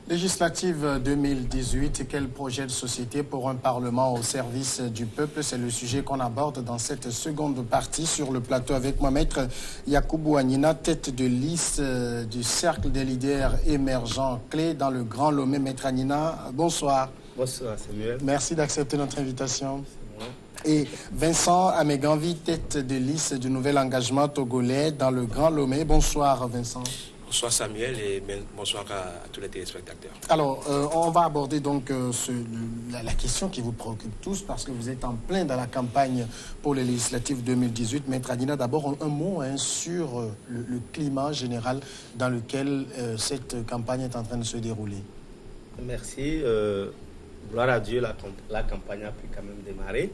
Législative 2018, quel projet de société pour un Parlement au service du peuple? C'est le sujet qu'on aborde dans cette seconde partie sur le plateau avec moi, Maître Yacoubou Agnina, tête de liste du Cercle des leaders émergents clés dans le Grand Lomé. Maître Agnina, bonsoir. Bonsoir, Samuel. Merci d'accepter notre invitation. Et Vincent Ameganvi, tête de liste du nouvel engagement togolais dans le Grand Lomé. Bonsoir, Vincent. Bonsoir Samuel et bonsoir à tous les téléspectateurs. Alors, on va aborder donc la question qui vous préoccupe tous parce que vous êtes en plein dans la campagne pour les législatives 2018. Maître Agnina, d'abord un mot sur le climat général dans lequel cette campagne est en train de se dérouler. Merci. Gloire à Dieu, la campagne a pu quand même démarrer.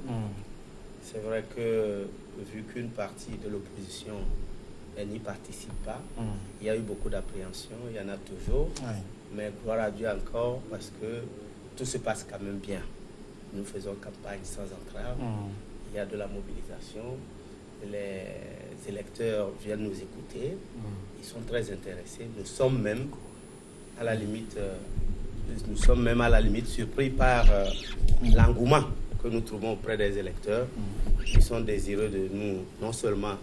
C'est vrai que vu qu'une partie de l'opposition n'y participe pas, il y a eu beaucoup d'appréhension, il y en a toujours, mais gloire à Dieu encore parce que tout se passe quand même bien. Nous faisons campagne sans entrave, il y a de la mobilisation, les électeurs viennent nous écouter, ils sont très intéressés, nous sommes même à la limite surpris par l'engouement que nous trouvons auprès des électeurs qui sont désireux de nous, non seulement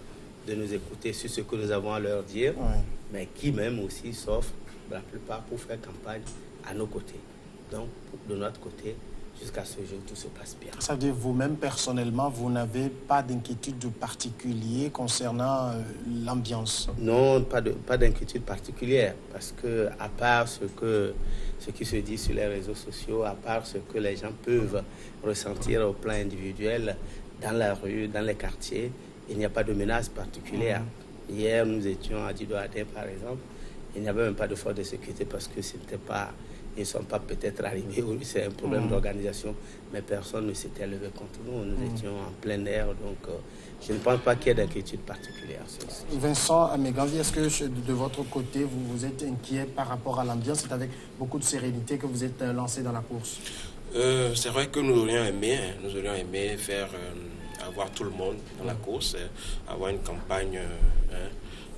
de nous écouter sur ce que nous avons à leur dire, mais qui même aussi s'offrent, la plupart, pour faire campagne à nos côtés. Donc, de notre côté, jusqu'à ce jour, tout se passe bien. Ça veut dire vous-même, personnellement, vous n'avez pas d'inquiétude particulière concernant l'ambiance? Non, pas d'inquiétude particulière, parce que à part ce qui se dit sur les réseaux sociaux, à part ce que les gens peuvent ressentir au plan individuel, dans la rue, dans les quartiers, il n'y a pas de menace particulière. Hier, nous étions à Dido-Adin, par exemple. Il n'y avait même pas de force de sécurité parce que ils ne sont pas peut-être arrivés. C'est un problème d'organisation, mais personne ne s'était levé contre nous. Nous étions en plein air, donc je ne pense pas qu'il y ait d'inquiétude particulière. Vincent Ameganvi, est-ce que de votre côté, vous êtes inquiet par rapport à l'ambiance? C'est avec beaucoup de sérénité que vous êtes lancé dans la course? C'est vrai que nous aurions aimé faire avoir tout le monde dans la course, avoir une campagne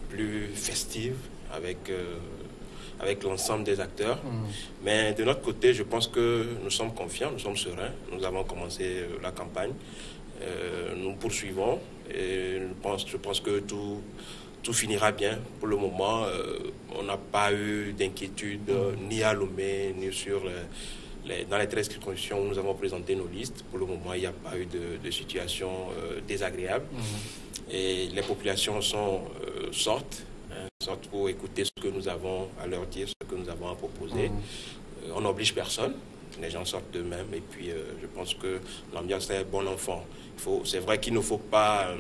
plus festive avec l'ensemble des acteurs. Mais de notre côté, je pense que nous sommes confiants, nous sommes sereins. Nous avons commencé la campagne. Nous poursuivons et je pense que tout finira bien. Pour le moment, on n'a pas eu d'inquiétude ni à Lomé, ni dans les 13 circonscriptions où nous avons présenté nos listes. Pour le moment, il n'y a pas eu de situation désagréable. Et les populations sortent pour écouter ce que nous avons à leur dire, ce que nous avons à proposer. On n'oblige personne. Les gens sortent d'eux-mêmes. Et puis, je pense que l'ambiance est bon enfant. C'est vrai qu'il ne faut pas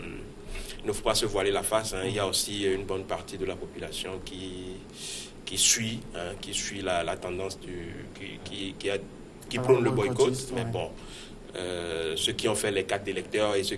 se voiler la face. Il y a aussi une bonne partie de la population qui suit la tendance qui prône le boycott. Mais bon, ceux qui ont fait les cartes d'électeurs et ce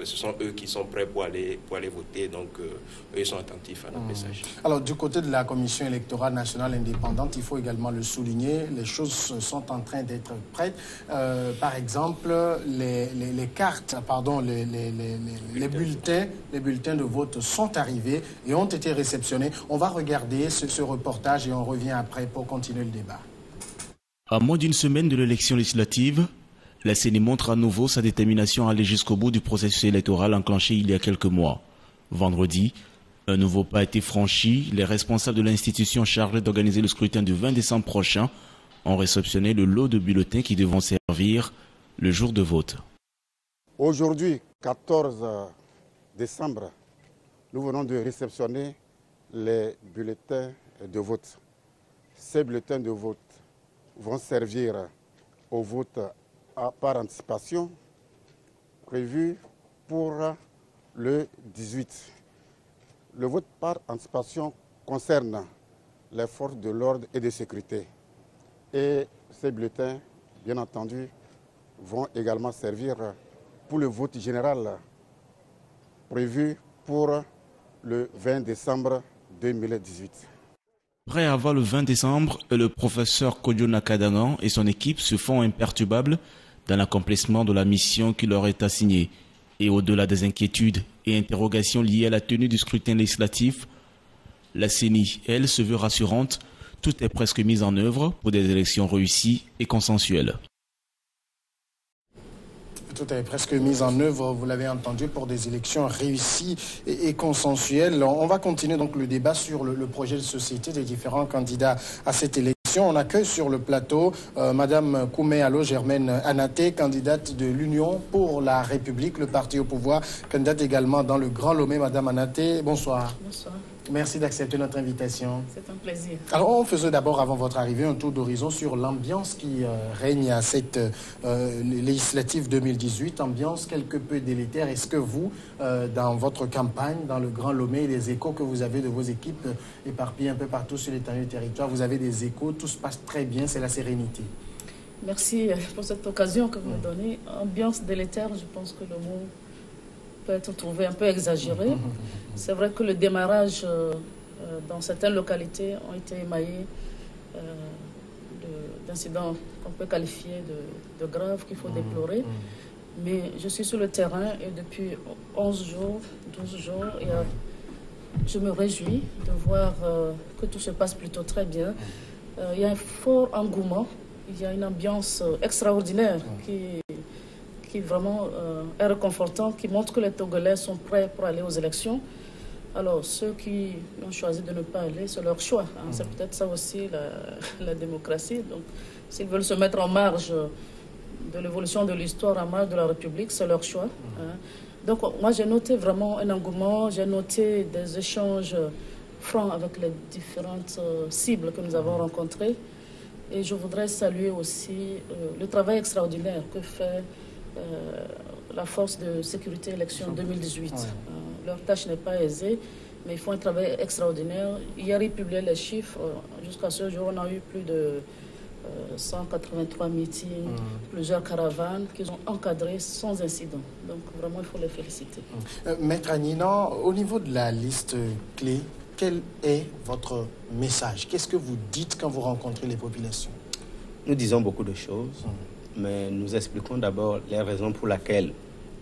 sont eux qui sont prêts pour aller voter. Donc, eux, ils sont attentifs à notre message. Alors, du côté de la Commission électorale nationale indépendante, il faut également le souligner, les choses sont en train d'être prêtes. Par exemple, les cartes, pardon, les bulletins de vote sont arrivés et ont été réceptionnés. On va regarder ce reportage et on revient après pour continuer le débat. À moins d'une semaine de l'élection législative, la CENI montre à nouveau sa détermination à aller jusqu'au bout du processus électoral enclenché il y a quelques mois. Vendredi, un nouveau pas a été franchi. Les responsables de l'institution chargée d'organiser le scrutin du 20 décembre prochain ont réceptionné le lot de bulletins qui devront servir le jour de vote. Aujourd'hui, 14 décembre, nous venons de réceptionner les bulletins de vote. Ces bulletins de vote vont servir au vote par anticipation prévu pour le 18. Le vote par anticipation concerne les forces de l'ordre et de sécurité. Et ces bulletins, bien entendu, vont également servir pour le vote général prévu pour le 20 décembre 2018. Prêt avant le 20 décembre, le professeur Kojo Nakadangan et son équipe se font imperturbables dans l'accomplissement de la mission qui leur est assignée. Et au-delà des inquiétudes et interrogations liées à la tenue du scrutin législatif, la CENI, elle, se veut rassurante, tout est presque mis en œuvre pour des élections réussies et consensuelles. Tout est presque mis en œuvre, vous l'avez entendu, pour des élections réussies et consensuelles. On va continuer donc le débat sur le projet de société des différents candidats à cette élection. On accueille sur le plateau Madame Koumé Allo Germaine Anaté, candidate de l'Union pour la République, le parti au pouvoir, candidate également dans le Grand Lomé. Madame Anaté, bonsoir. Bonsoir. Merci d'accepter notre invitation. C'est un plaisir. Alors, on faisait d'abord, avant votre arrivée, un tour d'horizon sur l'ambiance qui règne à cette législative 2018, ambiance quelque peu délétère. Est-ce que vous, dans votre campagne, dans le Grand Lomé, les échos que vous avez de vos équipes éparpillées un peu partout sur l'étendue du territoire, vous avez des échos, tout se passe très bien, c'est la sérénité? Merci pour cette occasion que vous me donnez. Ambiance délétère, je pense que le mot peut être trouvé un peu exagéré. C'est vrai que le démarrage dans certaines localités ont été émaillés d'incidents qu'on peut qualifier de graves, qu'il faut déplorer. Mais je suis sur le terrain et depuis 11 jours, 12 jours, je me réjouis de voir que tout se passe plutôt très bien. Il y a un fort engouement, il y a une ambiance extraordinaire qui vraiment est réconfortant, qui montre que les Togolais sont prêts pour aller aux élections. Alors, ceux qui ont choisi de ne pas aller, c'est leur choix. Hein. C'est peut-être ça aussi la démocratie. Donc, s'ils veulent se mettre en marge de l'évolution de l'histoire, en marge de la République, c'est leur choix. Hein. Donc, moi, j'ai noté vraiment un engouement, j'ai noté des échanges francs avec les différentes cibles que nous avons rencontrées. Et je voudrais saluer aussi le travail extraordinaire que fait la force de sécurité élection 2018. Leur tâche n'est pas aisée, mais ils font un travail extraordinaire. Hier, ils publiaient les chiffres. Jusqu'à ce jour, on a eu plus de 183 meetings, plusieurs caravanes qu'ils ont encadrées sans incident. Donc, vraiment, il faut les féliciter. Maître Anina, au niveau de la liste clé, quel est votre message? Qu'est-ce que vous dites quand vous rencontrez les populations? Nous disons beaucoup de choses. Mais nous expliquons d'abord les raisons pour lesquelles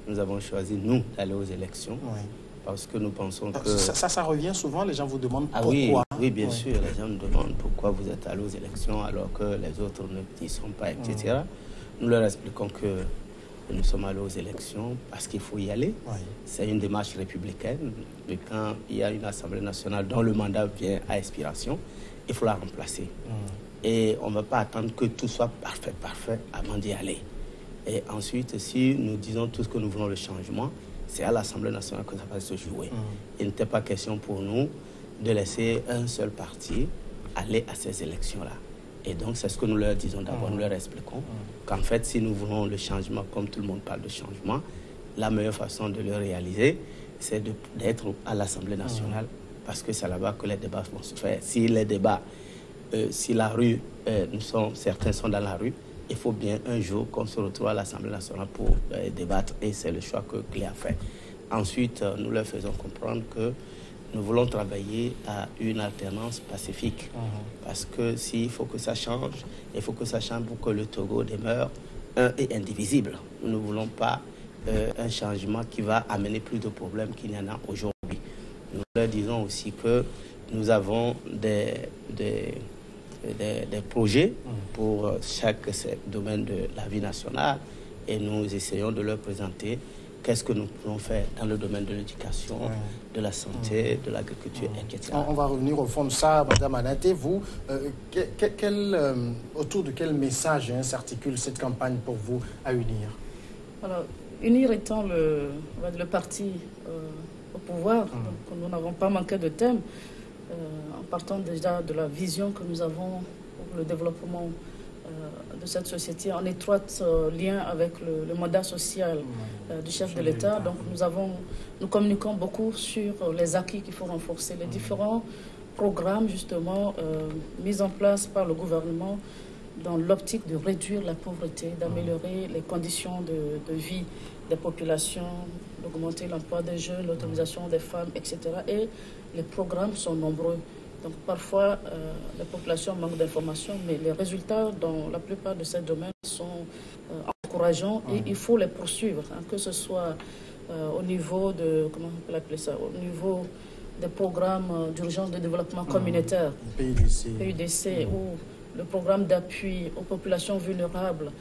nous avons choisi, nous, d'aller aux élections. Oui. Parce que nous pensons que... Ça revient souvent, les gens vous demandent pourquoi. Oui, bien sûr, les gens nous demandent pourquoi vous êtes allés aux élections alors que les autres ne y sont pas, etc. Nous leur expliquons que nous sommes allés aux élections parce qu'il faut y aller. C'est une démarche républicaine. Et quand il y a une Assemblée nationale dont le mandat vient à expiration, il faut la remplacer. Et on ne va pas attendre que tout soit parfait avant d'y aller. Et ensuite, si nous disons tous que nous voulons le changement, c'est à l'Assemblée nationale que ça va se jouer. Il n'était pas question pour nous de laisser un seul parti aller à ces élections-là. Et donc, c'est ce que nous leur disons d'abord, nous leur expliquons qu'en fait, si nous voulons le changement, comme tout le monde parle de changement, la meilleure façon de le réaliser, c'est d'être à l'Assemblée nationale, parce que c'est là-bas que les débats vont se faire. Si les débats... si la rue, certains sont dans la rue, il faut bien un jour qu'on se retrouve à l'Assemblée nationale pour débattre et c'est le choix que Clé a fait. Ensuite, nous leur faisons comprendre que nous voulons travailler à une alternance pacifique parce que s'il faut que ça change, il faut que ça change pour que le Togo demeure un et indivisible. Nous ne voulons pas un changement qui va amener plus de problèmes qu'il n'y en a aujourd'hui. Nous leur disons aussi que nous avons des projets pour chaque domaine de la vie nationale et nous essayons de leur présenter qu'est-ce que nous pouvons faire dans le domaine de l'éducation, de la santé, de l'agriculture, etc. On va revenir au fond de ça, Madame Anaté. Vous, autour de quel message s'articule cette campagne pour vous à unir? Alors, unir étant le parti au pouvoir, donc nous n'avons pas manqué de thème. En partant déjà de la vision que nous avons pour le développement de cette société en étroit lien avec le mandat social du chef de l'État. Donc nous communiquons beaucoup sur les acquis qu'il faut renforcer, les différents programmes justement mis en place par le gouvernement dans l'optique de réduire la pauvreté, d'améliorer les conditions de vie des populations, d'augmenter l'emploi des jeunes, l'autonomisation des femmes, etc. Et les programmes sont nombreux. Donc parfois, les populations manquent d'informations, mais les résultats dans la plupart de ces domaines sont encourageants et il faut les poursuivre, que ce soit au niveau de, comment on peut l'appeler ça, au niveau des programmes d'urgence de développement communautaire, PUDC, ou le programme d'appui aux populations vulnérables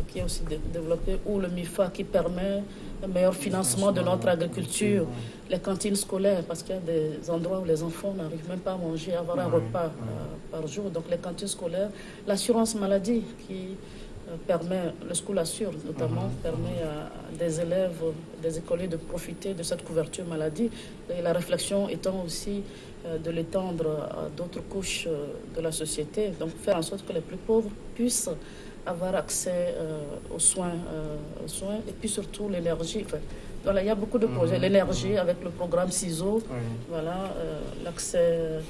qui est aussi développé, ou le MIFA qui permet un meilleur financement de notre agriculture, les cantines scolaires, parce qu'il y a des endroits où les enfants n'arrivent même pas à manger, à avoir un repas par jour. Donc les cantines scolaires, l'assurance maladie qui permet, le School Assure notamment, permet à des élèves, des écoliers de profiter de cette couverture maladie. Et la réflexion étant aussi de l'étendre à d'autres couches de la société, donc faire en sorte que les plus pauvres puissent avoir accès aux soins, et puis surtout l'énergie. Enfin, voilà, il y a beaucoup de projets. L'énergie avec le programme CISO, voilà, l'accès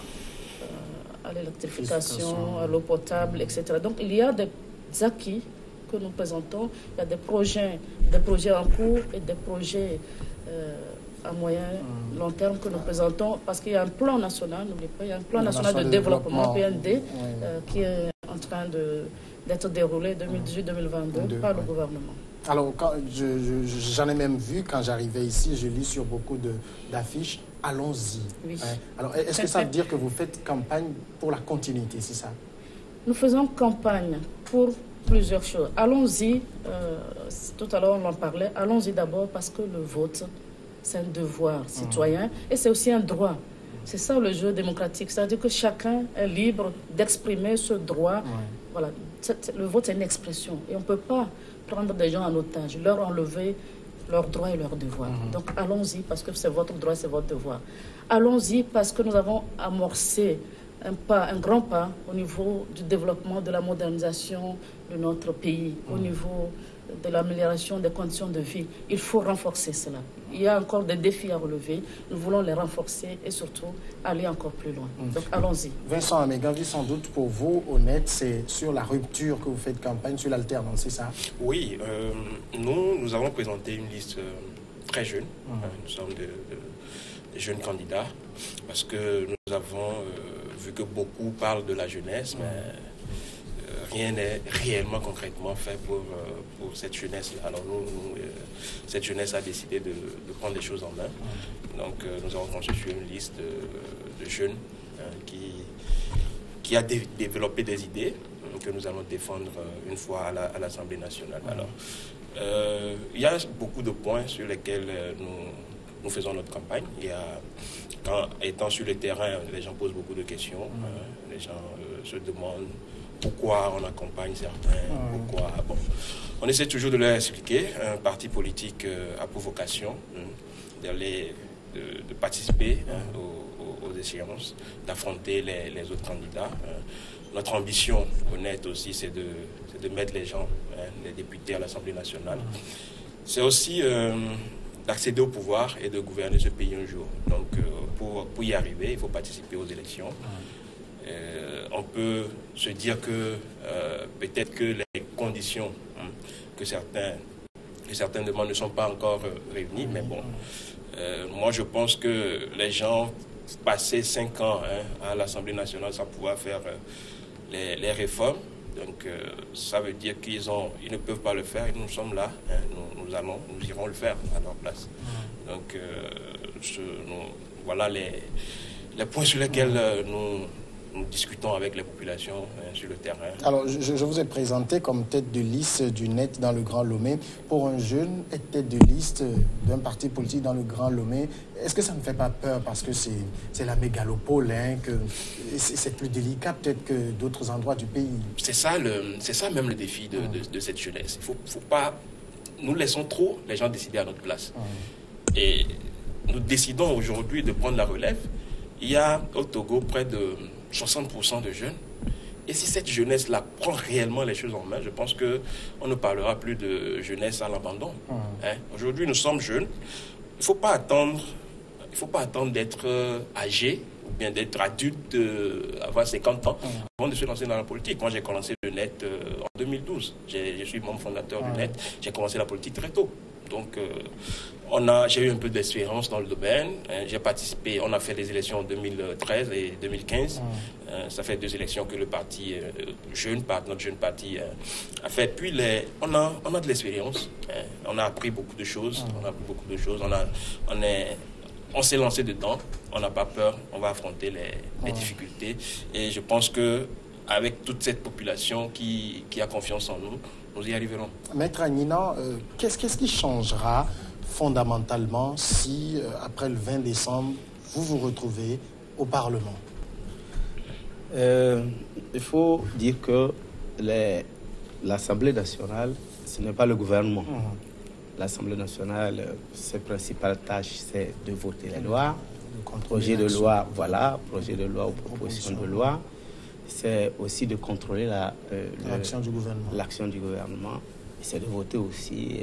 à l'électrification, à l'eau potable, etc. Donc il y a des acquis que nous présentons. Il y a des projets en cours et des projets à moyen, long terme que nous présentons, parce qu'il y a un plan national, n'oubliez pas, il y a un plan national de développement, PND, qui est en train d'être déroulé 2018-2022 par le gouvernement. Alors, j'en ai même vu quand j'arrivais ici, je lis sur beaucoup d'affiches, allons-y. Oui. Hein? Alors, est-ce que ça veut dire que vous faites campagne pour la continuité, c'est ça? Nous faisons campagne pour plusieurs choses. Allons-y, tout à l'heure on en parlait, allons-y d'abord parce que le vote, c'est un devoir citoyen et c'est aussi un droit. C'est ça le jeu démocratique, c'est-à-dire que chacun est libre d'exprimer ce droit. Voilà. Le vote, c'est une expression et on ne peut pas prendre des gens en otage, leur enlever leurs droits et leurs devoirs. Donc allons-y parce que c'est votre droit, c'est votre devoir. Allons-y parce que nous avons amorcé un grand pas au niveau du développement, de la modernisation de notre pays, au niveau de l'amélioration des conditions de vie. Il faut renforcer cela. Il y a encore des défis à relever. Nous voulons les renforcer et surtout aller encore plus loin. Donc allons-y. Vincent Ameganvi, sans doute pour vous, honnête, c'est sur la rupture que vous faites campagne, sur l'alternance, c'est ça? Oui, nous avons présenté une liste très jeune. Nous sommes des jeunes candidats parce que nous avons vu que beaucoup parlent de la jeunesse, mais rien n'est réellement concrètement fait pour cette jeunesse-là. Alors cette jeunesse a décidé de prendre les choses en main. Donc nous avons constitué une liste de jeunes qui a développé des idées que nous allons défendre une fois à l'Assemblée nationale. Alors, il y a beaucoup de points sur lesquels nous faisons notre campagne. Étant sur le terrain, les gens posent beaucoup de questions. Les gens se demandent pourquoi on accompagne certains, pourquoi... Bon, on essaie toujours de leur expliquer. Un parti politique a pour vocation de participer aux échéances, d'affronter les autres candidats. Notre ambition honnête aussi, c'est de mettre les gens, les députés à l'Assemblée nationale. C'est aussi d'accéder au pouvoir et de gouverner ce pays un jour. Donc, pour y arriver, il faut participer aux élections. On peut se dire que peut-être que les conditions que certains demandent ne sont pas encore réunies, mais bon, moi je pense que les gens, passés 5 ans à l'Assemblée nationale, ça pouvoir faire les réformes. Donc ça veut dire qu'ils ne peuvent pas le faire et nous sommes là, nous irons le faire à leur place. Donc voilà les points sur lesquels nous discutons avec les populations sur le terrain. Alors, je vous ai présenté comme tête de liste du NET dans le Grand Lomé. Pour un jeune, être tête de liste d'un parti politique dans le Grand Lomé, est-ce que ça ne fait pas peur parce que c'est la mégalopole, que c'est plus délicat peut-être que d'autres endroits du pays? C'est ça même le défi de cette jeunesse. Il faut pas... Nous laissons trop les gens décider à notre place. Et nous décidons aujourd'hui de prendre la relève. Il y a au Togo près de 60% de jeunes. Et si cette jeunesse-là prend réellement les choses en main, je pense qu'on ne parlera plus de jeunesse à l'abandon. Aujourd'hui, nous sommes jeunes. Il ne faut pas attendre d'être âgé ou bien d'être adulte, avoir 50 ans avant de se lancer dans la politique. Moi, j'ai commencé le NET en 2012. Je suis membre fondateur du NET. J'ai commencé la politique très tôt. Donc, j'ai eu un peu d'expérience dans le domaine. J'ai participé, on a fait des élections en 2013 et 2015. Ça fait 2 élections que le parti notre jeune parti a fait. Puis, on a de l'expérience. On a appris beaucoup de choses. on s'est lancé dedans, on n'a pas peur, on va affronter les difficultés. Et je pense qu'avec toute cette population qui a confiance en nous, nous y arriverons. Maître Agnina, qu'est-ce qui changera fondamentalement si, après le 20 décembre, vous vous retrouvez au Parlement? Il faut dire que l'Assemblée nationale, ce n'est pas le gouvernement. L'Assemblée nationale, ses principales tâches, c'est de voter les lois, projet de loi, projet de loi ou proposition de loi. C'est aussi de contrôler l'action du gouvernement. C'est de voter aussi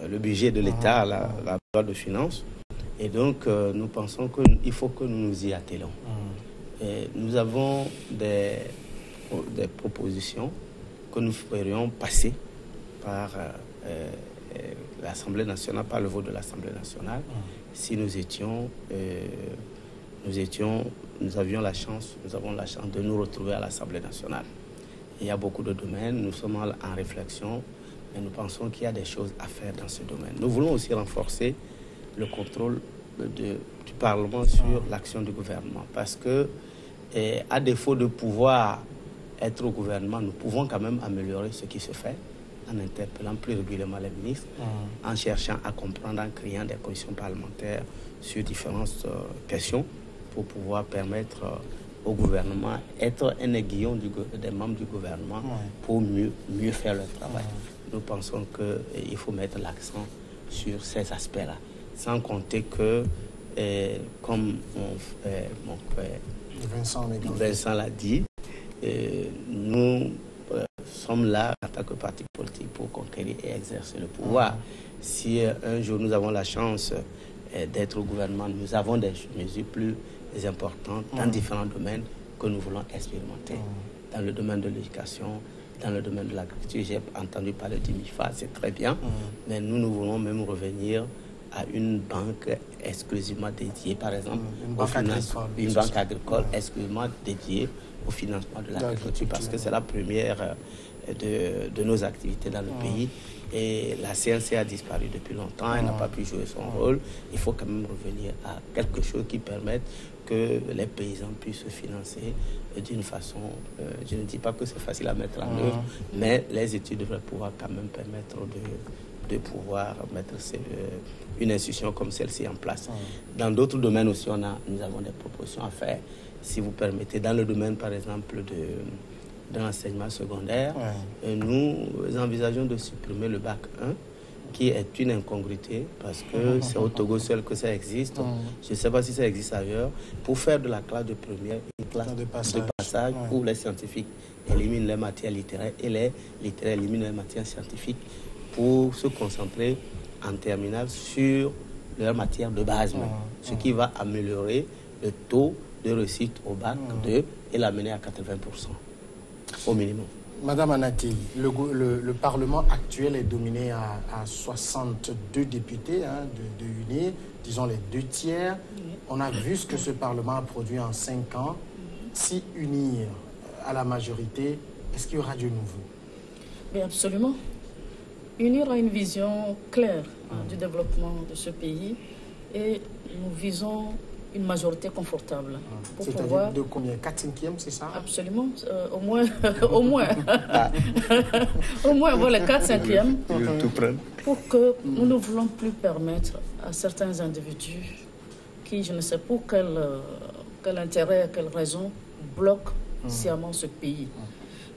le budget de l'État, la loi de finances. Et donc, nous pensons qu'il faut que nous nous y attelons. Et nous avons des propositions que nous ferions passer par l'Assemblée nationale, par le vote de l'Assemblée nationale, si nous avons la chance de nous retrouver à l'Assemblée nationale. Il y a beaucoup de domaines, nous sommes en réflexion, mais nous pensons qu'il y a des choses à faire dans ce domaine. Nous voulons aussi renforcer le contrôle du Parlement sur l'action du gouvernement, parce que, à défaut de pouvoir être au gouvernement, nous pouvons quand même améliorer ce qui se fait en interpellant plus régulièrement les ministres, en cherchant à comprendre, en créant des commissions parlementaires sur différentes questions pour pouvoir permettre au gouvernement d'être un aiguillon des membres du gouvernement pour mieux faire leur travail. Nous pensons qu'il faut mettre l'accent sur ces aspects-là, sans compter que, comme mon frère Vincent l'a dit, nous sommes là en tant que parti politique pour conquérir et exercer le pouvoir. Si un jour nous avons la chance d'être au gouvernement, nous avons des mesures plus importantes dans différents domaines que nous voulons expérimenter. Dans le domaine de l'éducation, dans le domaine de l'agriculture, j'ai entendu parler du MIFA, c'est très bien, mais nous voulons même revenir à une banque exclusivement dédiée, par exemple, une banque agricole exclusivement dédiée au financement de l'agriculture, parce que c'est la première de nos activités dans le pays. Et la CNC a disparu depuis longtemps, elle n'a pas pu jouer son rôle. Il faut quand même revenir à quelque chose qui permette que les paysans puissent se financer d'une façon, je ne dis pas que c'est facile à mettre en œuvre, mais les études devraient pouvoir quand même permettre de pouvoir mettre une institution comme celle-ci en place. Dans d'autres domaines aussi, nous avons des propositions à faire. Si vous permettez, dans le domaine, par exemple, de l'enseignement secondaire, nous envisageons de supprimer le bac 1, qui est une incongruité, parce que c'est au Togo seul que ça existe. Je ne sais pas si ça existe ailleurs. Pour faire de la classe de première une classe de passage où les scientifiques éliminent les matières littéraires et les littéraires éliminent les matières scientifiques pour se concentrer en terminale sur leur matière de base, ce qui va améliorer le taux de réussite au bac 2 et l'amener à 80% au minimum. Madame Anati, le Parlement actuel est dominé à 62 députés de UNIR, disons les 2 tiers. On a vu ce que ce Parlement a produit en 5 ans. Si UNIR a la majorité, est-ce qu'il y aura du nouveau? Mais absolument. UNIR a une vision claire du développement de ce pays et nous visons une majorité confortable. C'est-à-dire de combien? 4/5e, c'est ça? Absolument. Au moins, au moins voilà, 4/5e. Pour que nous ne voulons plus permettre à certains individus qui, je ne sais pour quel intérêt, quelle raison, bloquent sciemment ce pays.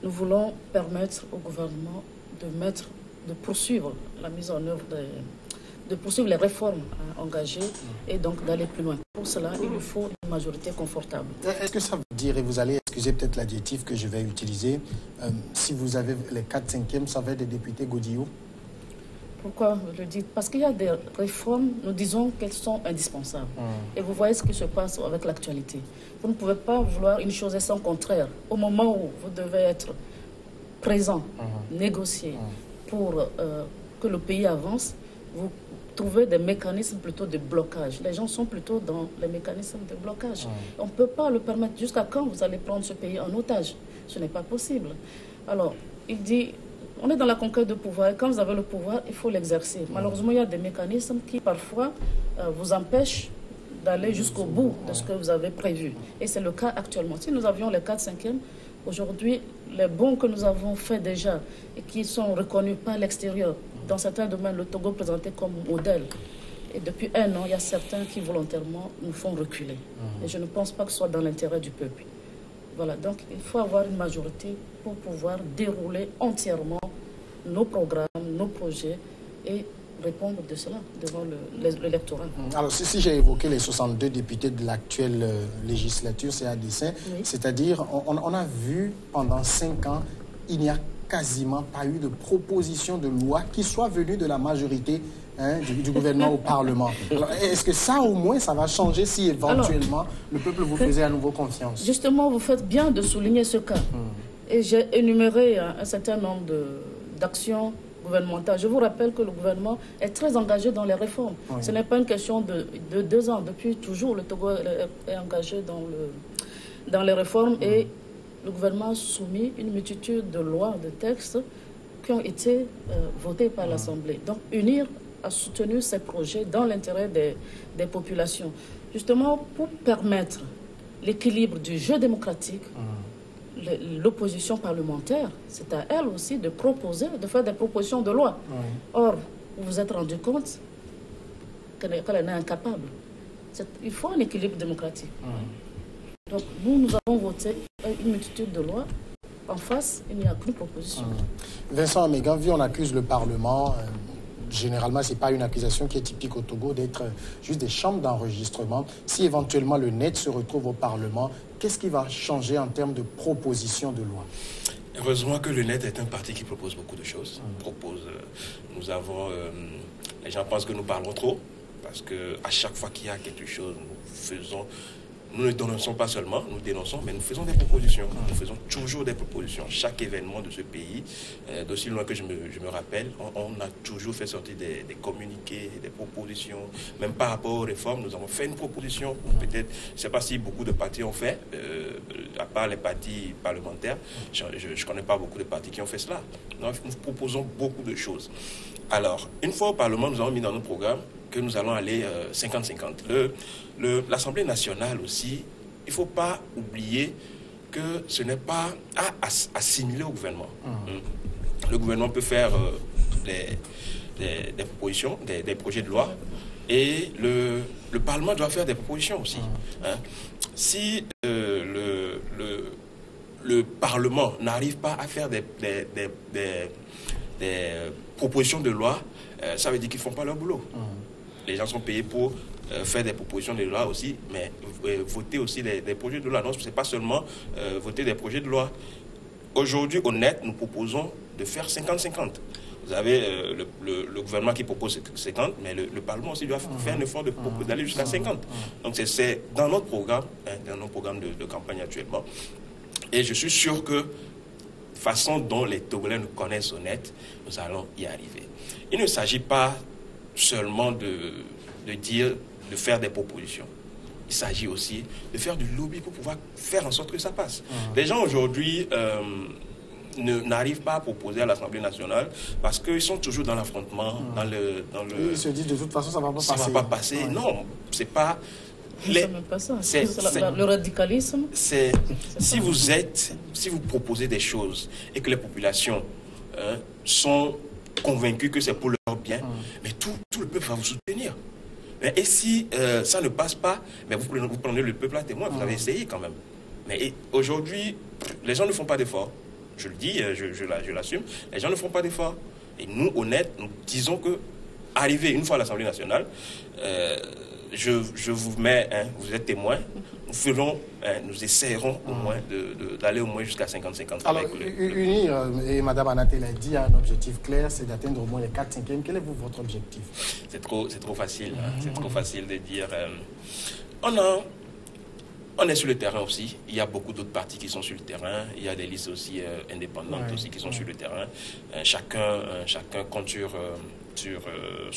Nous voulons permettre au gouvernement de poursuivre la mise en œuvre de poursuivre les réformes engagées et donc d'aller plus loin. Pour cela, il nous faut une majorité confortable. Est-ce que ça veut dire, et vous allez excuser peut-être l'adjectif que je vais utiliser, si vous avez les 4/5e, ça va être des députés godillots? Pourquoi je le dis? Parce qu'il y a des réformes, nous disons qu'elles sont indispensables. Et vous voyez ce qui se passe avec l'actualité. Vous ne pouvez pas vouloir une chose et son contraire. Au moment où vous devez être présent, négocier pour que le pays avance, vous trouvez des mécanismes plutôt de blocage. Les gens sont plutôt dans les mécanismes de blocage. On ne peut pas le permettre. Jusqu'à quand vous allez prendre ce pays en otage? Ce n'est pas possible. Alors, il dit, on est dans la conquête de pouvoir. Et quand vous avez le pouvoir, il faut l'exercer. Malheureusement, il y a des mécanismes qui parfois vous empêchent d'aller jusqu'au bout de ce que vous avez prévu. Et c'est le cas actuellement. Si nous avions les 4/5e, aujourd'hui, les bons que nous avons faits déjà et qui sont reconnus par l'extérieur, dans certains domaines, le Togo présenté comme modèle. Et depuis 1 an, il y a certains qui volontairement nous font reculer. Et je ne pense pas que ce soit dans l'intérêt du peuple. Voilà, donc il faut avoir une majorité pour pouvoir dérouler entièrement nos programmes, nos projets et répondre de cela devant l'électorat. Alors, si j'ai évoqué les 62 députés de l'actuelle législature, c'est à dessein, c'est-à-dire, on a vu pendant 5 ans, il n'y a quasiment pas eu de proposition de loi qui soit venue de la majorité du gouvernement au Parlement. Est-ce que ça, au moins, ça va changer si éventuellement le peuple vous faisait à nouveau confiance? Justement, vous faites bien de souligner ce cas. Et j'ai énuméré un certain nombre d'actions gouvernementales. Je vous rappelle que le gouvernement est très engagé dans les réformes. Ce n'est pas une question de 2 ans. Depuis toujours, le Togo est engagé dans les réformes et le gouvernement a soumis une multitude de lois, de textes qui ont été votés par l'Assemblée. Donc, UNIR a soutenu ces projets dans l'intérêt des populations. Justement, pour permettre l'équilibre du jeu démocratique, l'opposition parlementaire, c'est à elle aussi de proposer, de faire des propositions de loi. Or, vous vous êtes rendu compte qu'elle en est incapable. Il faut un équilibre démocratique. Donc, nous avons voté une multitude de lois. En face, il n'y a qu'une proposition. Vincent Amégan, vu on accuse le Parlement, généralement, ce n'est pas une accusation qui est typique au Togo d'être juste des chambres d'enregistrement. Si éventuellement le net se retrouve au Parlement, qu'est-ce qui va changer en termes de proposition de loi? Heureusement que le net est un parti qui propose beaucoup de choses. Nous avons... les gens pensent que nous parlons trop, parce qu'à chaque fois qu'il y a quelque chose, nous ne dénonçons pas seulement, nous dénonçons, mais nous faisons des propositions. Nous faisons toujours des propositions. Chaque événement de ce pays, d'aussi loin que je me rappelle, on a toujours fait sortir des communiqués, des propositions. Même par rapport aux réformes, nous avons fait une proposition. Peut-être, je ne sais pas si beaucoup de partis ont fait, à part les partis parlementaires. Je ne connais pas beaucoup de partis qui ont fait cela. Nous proposons beaucoup de choses. Alors, une fois au Parlement, nous avons mis dans nos programmes que nous allons aller 50-50. L'Assemblée nationale aussi, il ne faut pas oublier que ce n'est pas à assimiler au gouvernement. Le gouvernement peut faire des propositions, des projets de loi, et le Parlement doit faire des propositions aussi. Si le Parlement n'arrive pas à faire des propositions de loi, ça veut dire qu'ils ne font pas leur boulot. Les gens sont payés pour faire des propositions de loi aussi, mais voter aussi des projets de loi. Non, ce n'est pas seulement voter des projets de loi. Aujourd'hui, au net, nous proposons de faire 50-50. Vous avez le gouvernement qui propose 50, mais le Parlement aussi doit faire un effort d'aller jusqu'à 50. Donc c'est dans notre programme, dans notre programme de campagne actuellement. Et je suis sûr que, façon dont les Togolais nous connaissent au net, nous allons y arriver. Il ne s'agit pas seulement de faire des propositions. Il s'agit aussi de faire du lobby pour pouvoir faire en sorte que ça passe. Les gens aujourd'hui n'arrivent pas à proposer à l'Assemblée nationale parce qu'ils sont toujours dans l'affrontement, Ils se disent de toute façon ça ne va pas passer. Ça ne va pas passer. Non, c'est pas... le radicalisme. Si vous proposez des choses et que les populations sont convaincus que c'est pour leur bien, mais tout le peuple va vous soutenir. Et si ça ne passe pas, mais vous prenez le peuple à témoin, vous avez essayé quand même. Mais aujourd'hui, les gens ne font pas d'efforts. Je le dis, je l'assume, les gens ne font pas d'efforts. Et nous, honnêtes, nous disons que arriver une fois à l'Assemblée nationale, je vous mets, vous êtes témoins, nous essayerons au moins d'aller au moins jusqu'à 50-50. Alors, UNIR, et Mme Anaté l'a dit, a un objectif clair, c'est d'atteindre au moins les 4/5e. Quel est votre objectif? C'est trop facile, c'est trop facile de dire. On est sur le terrain aussi. Il y a beaucoup d'autres partis qui sont sur le terrain. Il y a des listes aussi indépendantes aussi qui sont sur le terrain. Chacun compte sur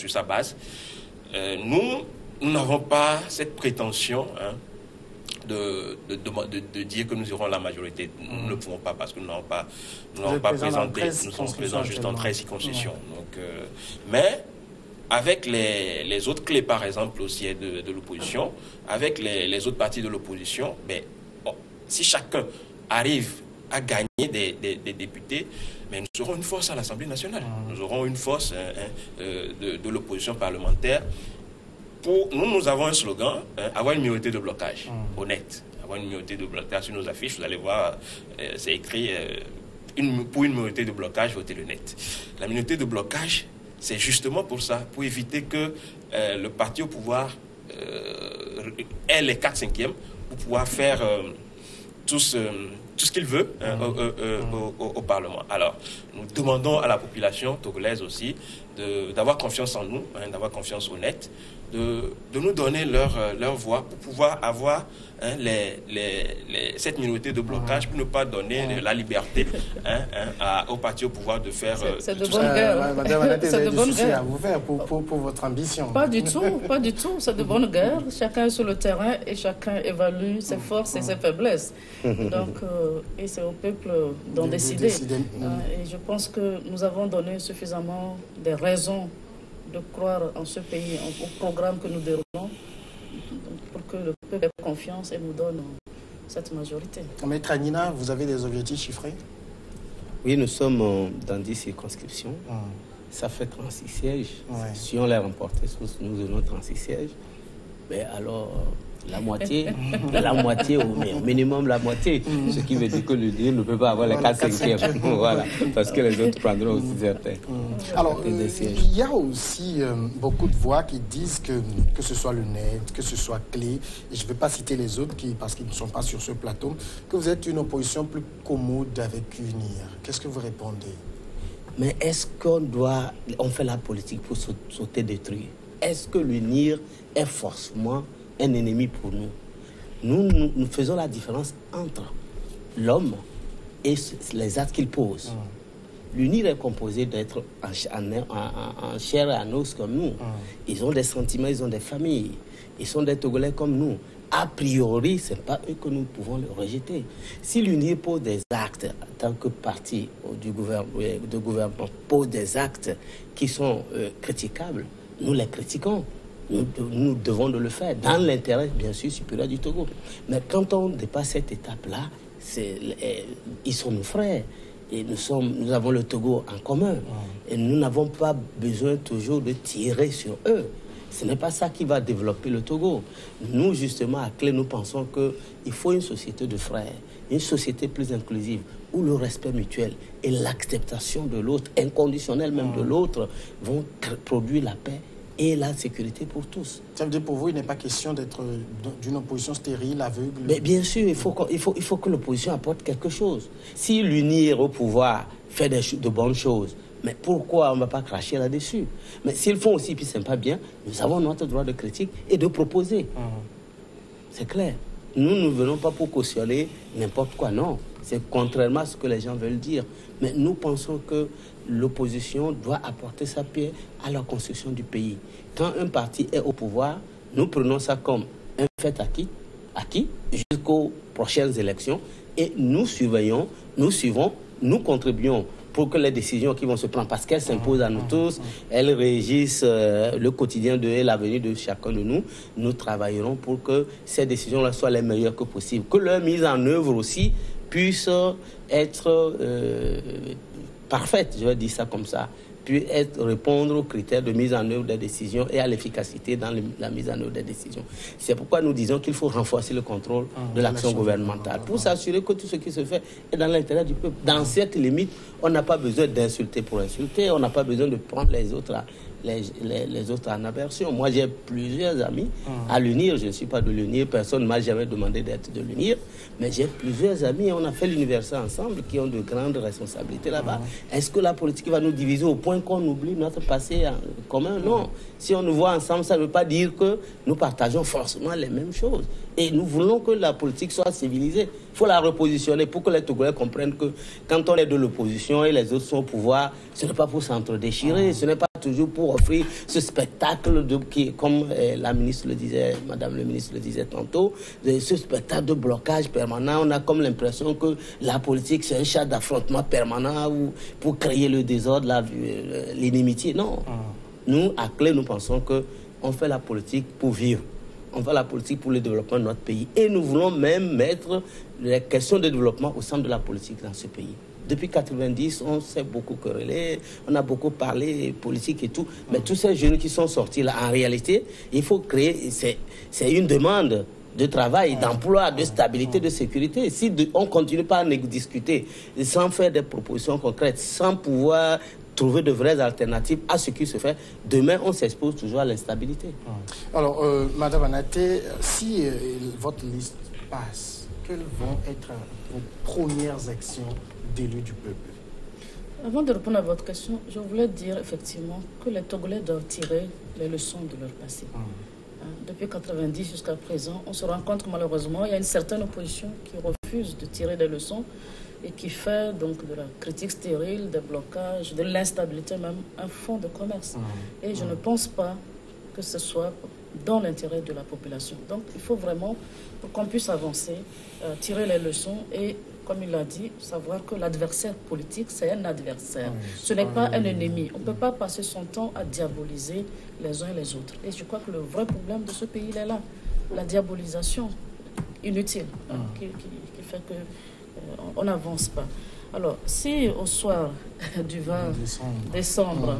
sa base. Nous n'avons pas cette prétention de dire que nous aurons la majorité. Nous ne le pouvons pas parce que nous n'avons pas présenté. Nous sommes présents juste dans 13 circonscriptions. Donc, mais avec les autres clés, par exemple, aussi de l'opposition, avec les autres partis de l'opposition, si chacun arrive à gagner des députés, mais nous aurons une force à l'Assemblée nationale. Nous aurons une force de l'opposition parlementaire. Nous avons un slogan, avoir une minorité de blocage, honnête. Avoir une minorité de blocage sur nos affiches, vous allez voir, c'est écrit, pour une minorité de blocage, votez le net. La minorité de blocage, c'est justement pour ça, pour éviter que le parti au pouvoir ait les 4/5e pour pouvoir faire tout ce qu'il veut au Parlement. Alors, nous demandons à la population togolaise aussi d'avoir confiance en nous, d'avoir confiance honnête, de nous donner leur voix pour pouvoir avoir cette minorité de blocage pour ne pas donner la liberté au parti au pouvoir de faire... C'est de bonne guerre. Madame, c'est de bonne guerre à vous faire pour votre ambition. Pas du tout. C'est de bonne guerre. Chacun est sur le terrain et chacun évalue ses forces et ses faiblesses. Donc, et c'est au peuple d'en décider. Et je pense que nous avons donné suffisamment de raisons de croire en ce pays, au programme que nous déroulons, pour que le peuple ait confiance et nous donne cette majorité. Maître Agnina, vous avez des objectifs chiffrés? Oui, nous sommes dans 10 circonscriptions. Ça fait 36 sièges. Si on les remportait, nous aurions 36 sièges. Mais alors, la moitié, au minimum la moitié. Ce qui veut dire que le DIR ne peut pas avoir les 4/5e. Voilà, parce que les autres prendront aussi certains. Alors, il y a aussi beaucoup de voix qui disent que ce soit le net, que ce soit Clé, et je ne vais pas citer les autres parce qu'ils ne sont pas sur ce plateau, que vous êtes une opposition plus commode avec UNIR. Qu'est-ce que vous répondez? Mais est-ce on fait la politique pour sauter détruire? Est-ce que l'UNIR est forcément un ennemi pour nous? Nous faisons la différence entre l'homme et les actes qu'il pose. L'UNIR est composé d'êtres en chair et en os comme nous. Ils ont des sentiments, ils ont des familles. Ils sont des Togolais comme nous. A priori, ce n'est pas eux que nous pouvons le rejeter. Si l'UNIR pose des actes, en tant que parti de gouvernement, pose des actes qui sont critiquables, nous les critiquons. Nous devons de le faire, dans l'intérêt, bien sûr, supérieur du Togo. Mais quand on dépasse cette étape-là, ils sont nos frères. Et nous avons le Togo en commun. Et nous n'avons pas besoin toujours de tirer sur eux. Ce n'est pas ça qui va développer le Togo. Nous, justement, à Clé, nous pensons qu'il faut une société de frères, une société plus inclusive, où le respect mutuel et l'acceptation de l'autre, inconditionnelle même de l'autre, vont produire la paix et la sécurité pour tous. Ça veut dire pour vous, il n'est pas question d'être d'une opposition stérile, aveugle? Mais bien sûr, il faut que l'opposition apporte quelque chose. Si l'UNIR au pouvoir fait de bonnes choses, mais pourquoi on ne va pas cracher là-dessus? Mais s'ils font aussi, puis ce n'est pas bien, nous avons notre droit de critique et de proposer. C'est clair. Nous ne venons pas pour cautionner n'importe quoi, non. C'est contrairement à ce que les gens veulent dire. Mais nous pensons que l'opposition doit apporter sa pierre à la construction du pays. Quand un parti est au pouvoir, nous prenons ça comme un fait acquis jusqu'aux prochaines élections et nous surveillons, nous suivons, nous contribuons pour que les décisions qui vont se prendre, parce qu'elles s'imposent à nous tous, elles régissent le quotidien et l'avenir de chacun de nous, nous travaillerons pour que ces décisions-là soient les meilleures que possible. Que leur mise en œuvre aussi puisse être parfaite, je vais dire ça comme ça, puis répondre aux critères de mise en œuvre des décisions et à l'efficacité dans la mise en œuvre des décisions. C'est pourquoi nous disons qu'il faut renforcer le contrôle de l'action gouvernementale pour s'assurer que tout ce qui se fait est dans l'intérêt du peuple. Dans cette limite, on n'a pas besoin d'insulter pour insulter, on n'a pas besoin de prendre les autres en aversion. Moi, j'ai plusieurs amis à l'UNIR. Je ne suis pas de l'UNIR. Personne ne m'a jamais demandé d'être de l'UNIR. Mais j'ai plusieurs amis. On a fait l'université ensemble qui ont de grandes responsabilités là-bas. Est-ce que la politique va nous diviser au point qu'on oublie notre passé en commun? Non. Si on nous voit ensemble, ça ne veut pas dire que nous partageons forcément les mêmes choses. Et nous voulons que la politique soit civilisée. Il faut la repositionner pour que les Togolais comprennent que quand on est de l'opposition et les autres sont au pouvoir, ce n'est pas pour s'entre-déchirer, ce n'est pas toujours pour offrir ce spectacle comme la ministre le disait, Madame le ministre le disait tantôt, ce spectacle de blocage permanent. On a comme l'impression que la politique, c'est un chat d'affrontement permanent pour créer le désordre, l'inimitié. Non. Nous, à Clé, nous pensons qu'on fait la politique pour vivre. On fait la politique pour le développement de notre pays. Et nous voulons même mettre les questions de développement au centre de la politique dans ce pays. Depuis 90, on s'est beaucoup querellé, on a beaucoup parlé politique et tout. Mais tous ces jeunes qui sont sortis là, en réalité, il faut créer, c'est une demande de travail, d'emploi, de stabilité, de sécurité. Si on ne continue pas à discuter sans faire des propositions concrètes, sans pouvoir trouver de vraies alternatives à ce qui se fait, demain on s'expose toujours à l'instabilité. Alors, Madame Anaté, si votre liste passe, quelles vont être vos premières actions d'élus du peuple? Avant de répondre à votre question, je voulais dire effectivement que les Togolais doivent tirer les leçons de leur passé. Depuis 1990 jusqu'à présent, on se rend compte que malheureusement, il y a une certaine opposition qui refuse de tirer des leçons et qui fait donc de la critique stérile, des blocages, de l'instabilité même, un fonds de commerce. Et je ne pense pas que ce soit dans l'intérêt de la population. Donc il faut vraiment, pour qu'on puisse avancer, tirer les leçons et, comme il l'a dit, savoir que l'adversaire politique, c'est un adversaire. Ce n'est pas un ennemi. On ne peut pas passer son temps à diaboliser les uns et les autres. Et je crois que le vrai problème de ce pays, il est là. La diabolisation inutile qui fait que on n'avance pas. Alors, si au soir du 20 décembre,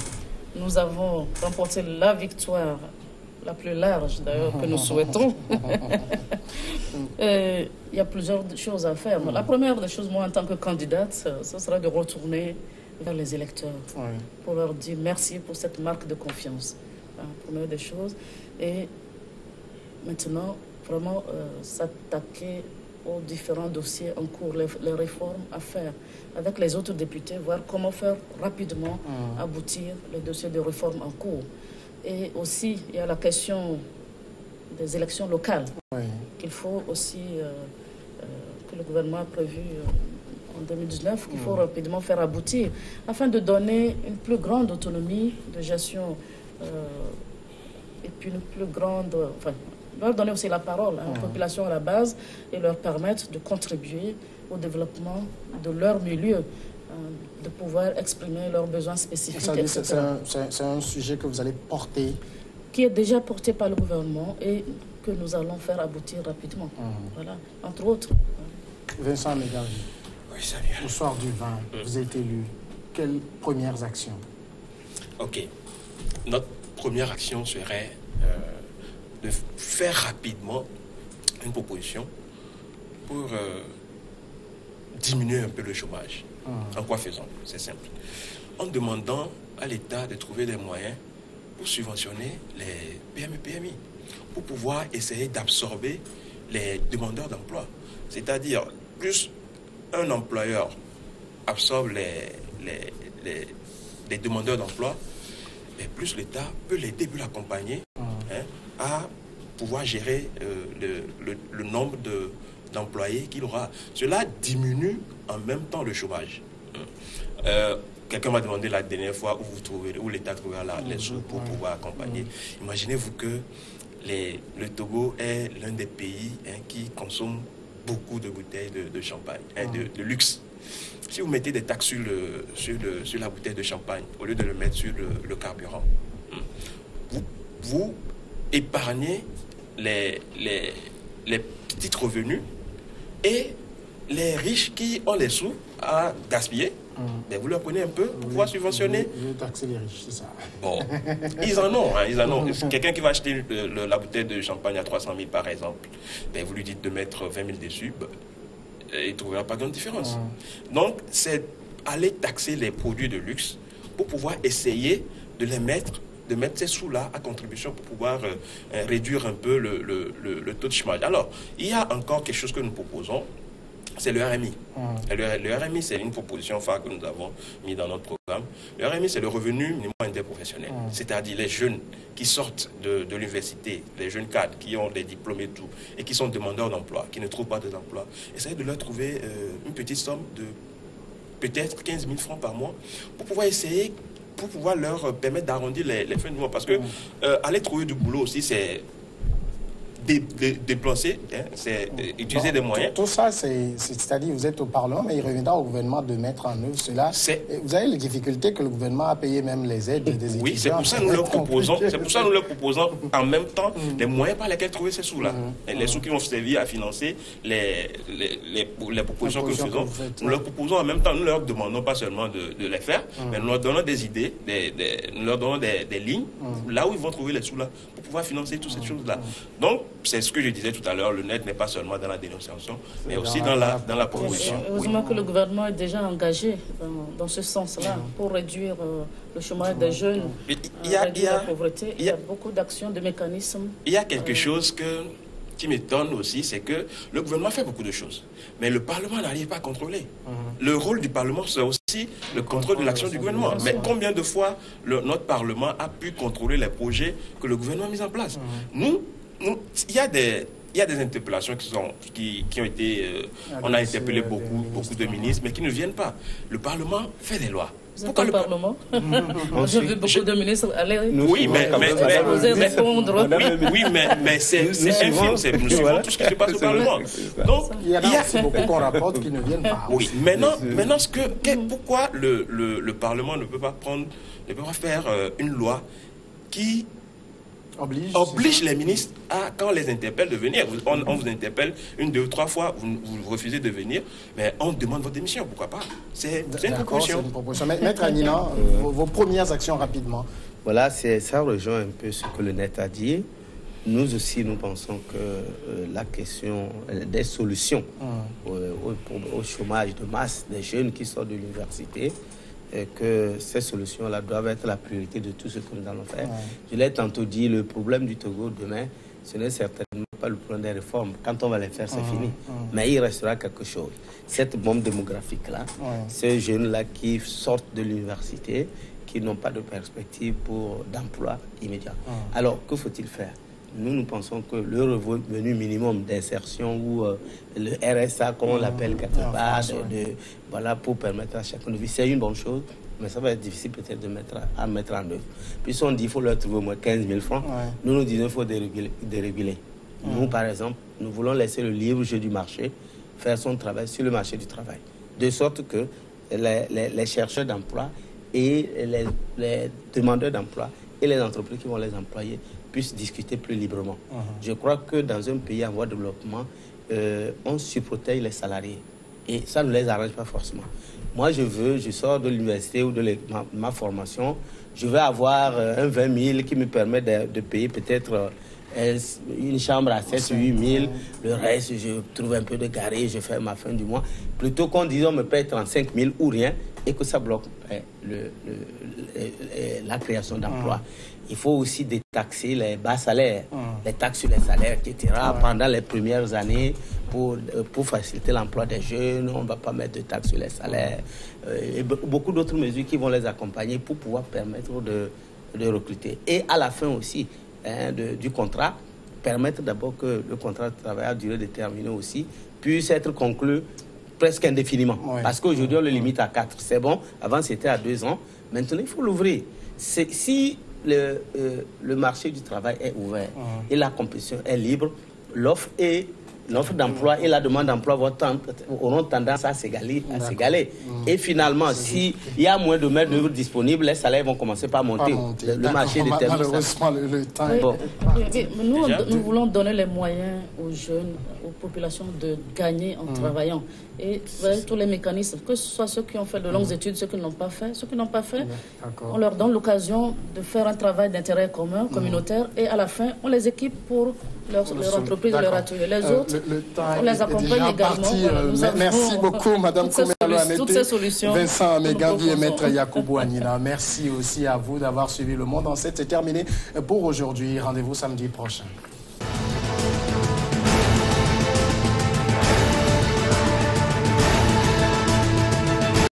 nous avons remporté la victoire la plus large d'ailleurs que nous souhaitons, il y a plusieurs choses à faire. La première des choses, moi en tant que candidate, ce sera de retourner vers les électeurs pour leur dire merci pour cette marque de confiance. Première des choses. Et maintenant, vraiment s'attaquer aux différents dossiers en cours, les réformes à faire avec les autres députés, voir comment faire rapidement aboutir les dossiers de réforme en cours. Et aussi, il y a la question des élections locales qu'il faut aussi, que le gouvernement a prévu en 2019, qu'il faut rapidement faire aboutir afin de donner une plus grande autonomie de gestion et puis une plus grande... leur donner aussi la parole à la population à la base et leur permettre de contribuer au développement de leur milieu, de pouvoir exprimer leurs besoins spécifiques. C'est un sujet que vous allez porter? Qui est déjà porté par le gouvernement et que nous allons faire aboutir rapidement. Voilà, entre autres. Vincent Mégavi, au soir du 20, vous êtes élu. Quelles premières actions? Ok. Notre première action serait... de faire rapidement une proposition pour diminuer un peu le chômage. En quoi faisons? C'est simple. En demandant à l'État de trouver des moyens pour subventionner les PME-PMI, pour pouvoir essayer d'absorber les demandeurs d'emploi. C'est-à-dire, plus un employeur absorbe les demandeurs d'emploi, et plus l'État peut l'aider, peut l'accompagner à pouvoir gérer le nombre d'employés qu'il aura. Cela diminue en même temps le chômage. Quelqu'un m'a demandé la dernière fois où l'État trouvera les sous pour pouvoir accompagner. Imaginez-vous que le Togo est l'un des pays qui consomme beaucoup de bouteilles de champagne, de luxe. Si vous mettez des taxes sur la bouteille de champagne, au lieu de le mettre sur le carburant, vous épargnez les petits revenus et les riches qui ont les sous à gaspiller, ben vous leur prenez un peu pour pouvoir subventionner. Vous taxez les riches, c'est ça. Bon, ils en ont. Quelqu'un qui va acheter la bouteille de champagne à 300 000 par exemple, ben vous lui dites de mettre 20 000 dessus, ben, il ne trouvera pas grande différence. Donc, c'est aller taxer les produits de luxe pour pouvoir essayer de mettre ces sous-là à contribution pour pouvoir réduire un peu le taux de chômage. Alors, il y a encore quelque chose que nous proposons, c'est le RMI. Le RMI, c'est une proposition phare que nous avons mis dans notre programme. Le RMI, c'est le revenu minimum interprofessionnel. C'est-à-dire les jeunes qui sortent de l'université, les jeunes cadres qui ont des diplômes et tout, et qui sont demandeurs d'emploi, qui ne trouvent pas d'emploi. Essayez de leur trouver une petite somme de peut-être 15 000 francs par mois pour pouvoir essayer pour pouvoir leur permettre d'arrondir les fins du mois. Parce que aller trouver du boulot aussi, c'est déplacer, hein, c'est utiliser des moyens. Tout ça, c'est-à-dire vous êtes au Parlement, mais il reviendra au gouvernement de mettre en œuvre cela. Vous avez les difficultés que le gouvernement a payé même les aides des étudiants. Oui, c'est pour ça que nous leur proposons, en même temps les moyens par lesquels trouver ces sous-là. Les sous qui vont servir à financer les propositions que nous faisons. Nous leur proposons en même temps, nous ne leur demandons pas seulement de les faire, mais nous leur donnons des idées, nous leur donnons des lignes, là où ils vont trouver les sous-là, pour pouvoir financer toutes ces choses-là. Donc, c'est ce que je disais tout à l'heure, le net n'est pas seulement dans la dénonciation, mais aussi dans la proposition. Heureusement que le gouvernement est déjà engagé dans ce sens-là pour réduire le chômage des jeunes, réduire la pauvreté. Il y a beaucoup d'actions, de mécanismes. Il y a quelque chose qui m'étonne aussi, c'est que le gouvernement fait beaucoup de choses, mais le Parlement n'arrive pas à contrôler. Le rôle du Parlement, c'est aussi le contrôle de l'action du gouvernement. Mais combien de fois notre Parlement a pu contrôler les projets que le gouvernement a mis en place? Il y a des interpellations qui ont été... on a interpellé beaucoup de ministres, mais qui ne viennent pas. Le Parlement fait des lois. Pourquoi le Parlement? J'ai vu beaucoup de ministres aller répondre. Mais c'est infime. Nous suivons tout ce qui se passe au Parlement. Donc, il y en a aussi beaucoup qu'on rapporte qui ne viennent pas. Oui, maintenant pourquoi le Parlement ne peut pas faire une loi qui oblige les ministres à, quand on les interpelle, de venir. On vous interpelle 1, 2 ou 3 fois, vous refusez de venir, mais on demande votre démission, pourquoi pas? C'est une proposition. Maître Anina, vos premières actions rapidement. Voilà, ça rejoint un peu ce que le net a dit. Nous aussi, nous pensons que la question des solutions au chômage de masse des jeunes qui sortent de l'université, que ces solutions-là doivent être la priorité de tout ce que nous allons faire. Je l'ai tantôt dit, le problème du Togo demain, ce n'est certainement pas le problème des réformes. Quand on va les faire, c'est fini. Mais il restera quelque chose. Cette bombe démographique-là, ces jeunes-là qui sortent de l'université, qui n'ont pas de perspective d'emploi immédiat. Alors, que faut-il faire? Nous pensons que le revenu minimum d'insertion ou le RSA, comme on l'appelle quelque part, voilà, pour permettre à chacun de vivre, c'est une bonne chose, mais ça va être difficile peut-être à mettre en œuvre. Puisqu'on dit qu'il faut leur trouver au moins 15 000 francs, nous disons qu'il faut déréguler. Nous, par exemple, nous voulons laisser le libre jeu du marché faire son travail sur le marché du travail, de sorte que les chercheurs d'emploi et les demandeurs d'emploi et les entreprises qui vont les employer puissent discuter plus librement. Je crois que dans un pays en voie de développement, on surprotège les salariés. Et ça ne les arrange pas forcément. Moi, je sors de l'université ou de ma formation, je vais avoir un 20 000 qui me permet de payer peut-être une chambre à 7 ou 8 000. Le reste, je trouve un peu de garé, je fais ma fin du mois. Plutôt qu'on dise on me paye 35 000 ou rien et que ça bloque la création d'emplois. Il faut aussi détaxer les bas salaires, les taxes sur les salaires, etc. Pendant les premières années, pour faciliter l'emploi des jeunes, on ne va pas mettre de taxes sur les salaires. Et beaucoup d'autres mesures qui vont les accompagner pour pouvoir permettre de recruter. Et à la fin aussi du contrat, permettre d'abord que le contrat de travail à durée déterminée aussi puisse être conclu presque indéfiniment. Parce qu'aujourd'hui, on le limite à 4. C'est bon, avant c'était à 2 ans. Maintenant, il faut l'ouvrir. Si le marché du travail est ouvert et la compétition est libre, l'offre d'emploi et la demande d'emploi auront tendance à s'égaler. Et finalement, s'il y a moins de main-d'œuvre disponible, les salaires vont commencer par monter. Le marché détermine malheureusement, le temps est... Nous voulons donner les moyens aux jeunes, aux populations de gagner en travaillant. Et tous les mécanismes, que ce soit ceux qui ont fait de longues études, ceux qui n'ont pas fait, on leur donne l'occasion de faire un travail d'intérêt commun, communautaire, et à la fin, on les équipe pour leur entreprise, leur atelier. Les autres, on les accompagne également. Merci beaucoup, Madame Koumelo-Annette, toutes ces solutions. Vincent Megambi et Maître Yacoubou Anina. Merci aussi à vous d'avoir suivi Le Monde en 7. C'est terminé pour aujourd'hui. Rendez-vous samedi prochain.